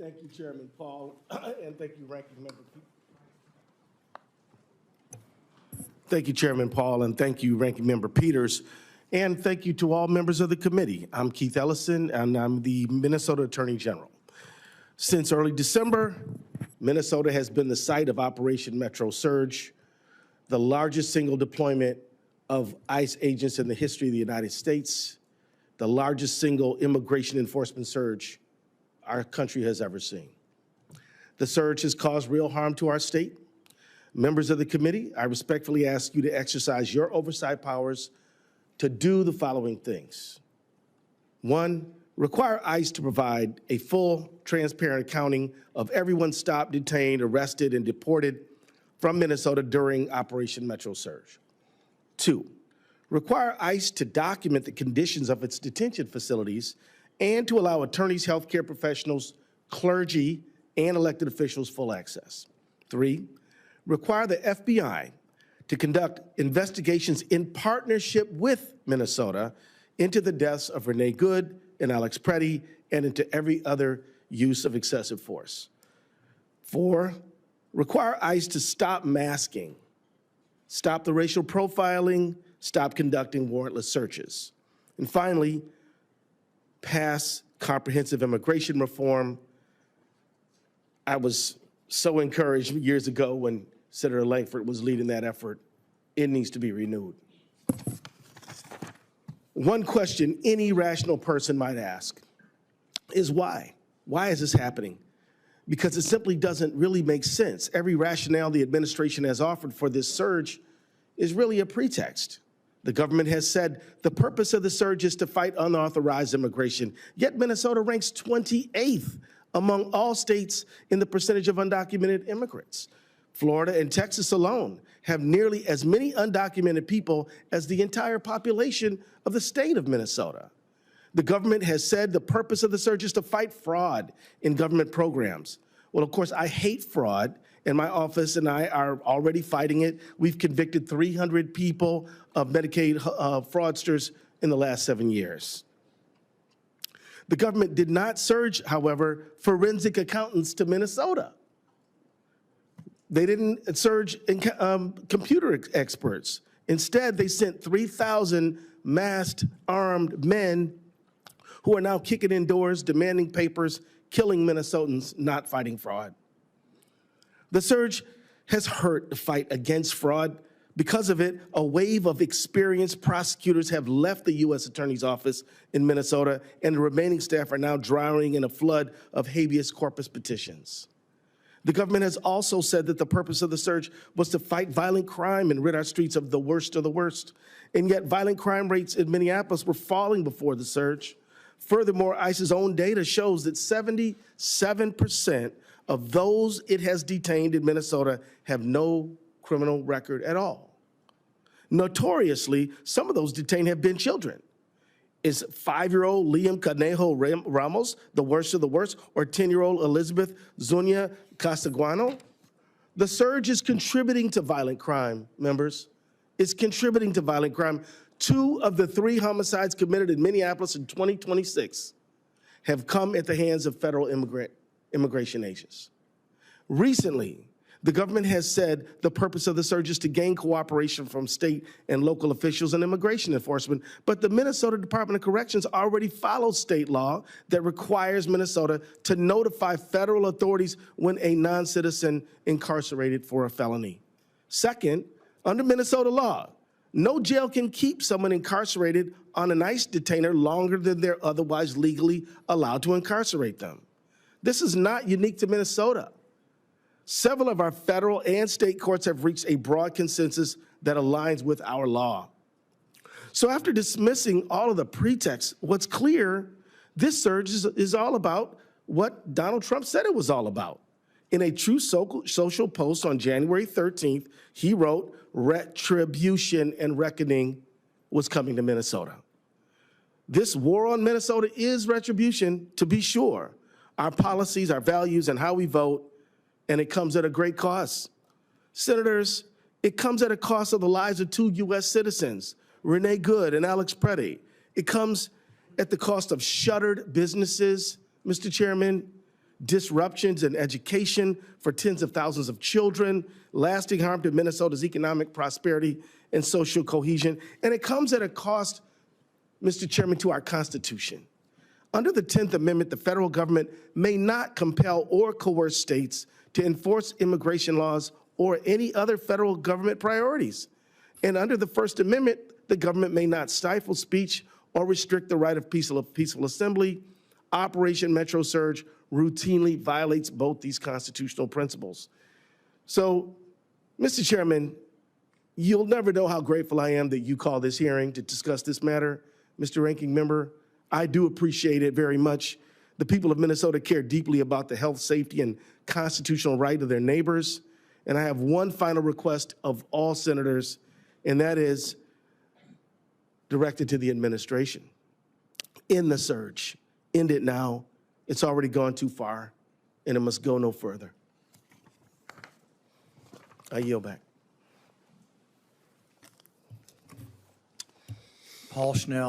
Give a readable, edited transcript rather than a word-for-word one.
Thank you, Chairman Paul, and thank you, Ranking Member. Thank you, Chairman Paul, and thank you, Ranking Member Peters, and thank you to all members of the committee. I'm Keith Ellison, and I'm the Minnesota Attorney General. Since early December, Minnesota has been the site of Operation Metro Surge, the largest single deployment of ICE agents in the history of the United States, the largest single immigration enforcement surge our country has ever seen. The surge has caused real harm to our state. Members of the committee, I respectfully ask you to exercise your oversight powers to do the following things. One, require ICE to provide a full, transparent accounting of everyone stopped, detained, arrested, and deported from Minnesota during Operation Metro Surge. Two, require ICE to document the conditions of its detention facilities and to allow attorneys, healthcare professionals, clergy, and elected officials full access. Three, require the FBI to conduct investigations in partnership with Minnesota into the deaths of Renee Good and Alex Preddy and into every other use of excessive force. Four, require ICE to stop masking, stop the racial profiling, stop conducting warrantless searches. And finally, pass comprehensive immigration reform. I was so encouraged years ago when Senator Langford was leading that effort. It needs to be renewed. One question any rational person might ask is why? Why is this happening? Because it simply doesn't really make sense. Every rationale the administration has offered for this surge is really a pretext. The government has said the purpose of the surge is to fight unauthorized immigration, yet Minnesota ranks 28th among all states in the percentage of undocumented immigrants. Florida and Texas alone have nearly as many undocumented people as the entire population of the state of Minnesota. The government has said the purpose of the surge is to fight fraud in government programs. Well, of course, I hate fraud, and my office and I are already fighting it. We've convicted 300 people of Medicaid fraudsters in the last 7 years. The government did not surge, however, forensic accountants to Minnesota. They didn't surge computer experts. Instead, they sent 3,000 masked, armed men who are now kicking in doors, demanding papers, killing Minnesotans, not fighting fraud. The surge has hurt the fight against fraud. Because of it, a wave of experienced prosecutors have left the U.S. Attorney's Office in Minnesota, and the remaining staff are now drowning in a flood of habeas corpus petitions. The government has also said that the purpose of the surge was to fight violent crime and rid our streets of the worst of the worst. And yet violent crime rates in Minneapolis were falling before the surge. Furthermore, ICE's own data shows that 77% of those it has detained in Minnesota have no criminal record at all. Notoriously, some of those detained have been children. Is 5-year-old Liam Canejo Ramos the worst of the worst, or 10-year-old Elizabeth Zunia Castaguano? The surge is contributing to violent crime, members. It's contributing to violent crime. 2 of the 3 homicides committed in Minneapolis in 2026 have come at the hands of federal immigration agents. Recently, the government has said the purpose of the surge is to gain cooperation from state and local officials and immigration enforcement, but the Minnesota Department of Corrections already follows state law that requires Minnesota to notify federal authorities when a non-citizen incarcerated for a felony. Second, under Minnesota law, no jail can keep someone incarcerated on an ICE detainer longer than they're otherwise legally allowed to incarcerate them. This is not unique to Minnesota. Several of our federal and state courts have reached a broad consensus that aligns with our law. So after dismissing all of the pretexts, what's clear, this surge is all about what Donald Trump said it was all about. In a true social post on January 13th, he wrote, "Retribution and reckoning was coming to Minnesota." This war on Minnesota is retribution, to be sure. Our policies, our values, and how we vote, and it comes at a great cost. Senators, it comes at a cost of the lives of 2 U.S. citizens, Renee Good and Alex Preddy. It comes at the cost of shuttered businesses, Mr. Chairman, disruptions in education for tens of thousands of children, lasting harm to Minnesota's economic prosperity and social cohesion. And it comes at a cost, Mr. Chairman, to our Constitution. Under the 10th Amendment, the federal government may not compel or coerce states to enforce immigration laws or any other federal government priorities. And under the First Amendment, the government may not stifle speech or restrict the right of peaceful assembly. Operation Metro Surge routinely violates both these constitutional principles. So, Mr. Chairman, you'll never know how grateful I am that you called this hearing to discuss this matter. Mr. Ranking Member, I do appreciate it very much. The people of Minnesota care deeply about the health, safety, and constitutional right of their neighbors. And I have one final request of all senators, and that is directed to the administration. End the surge. End it now. It's already gone too far, and it must go no further. I yield back. Paul Schnell.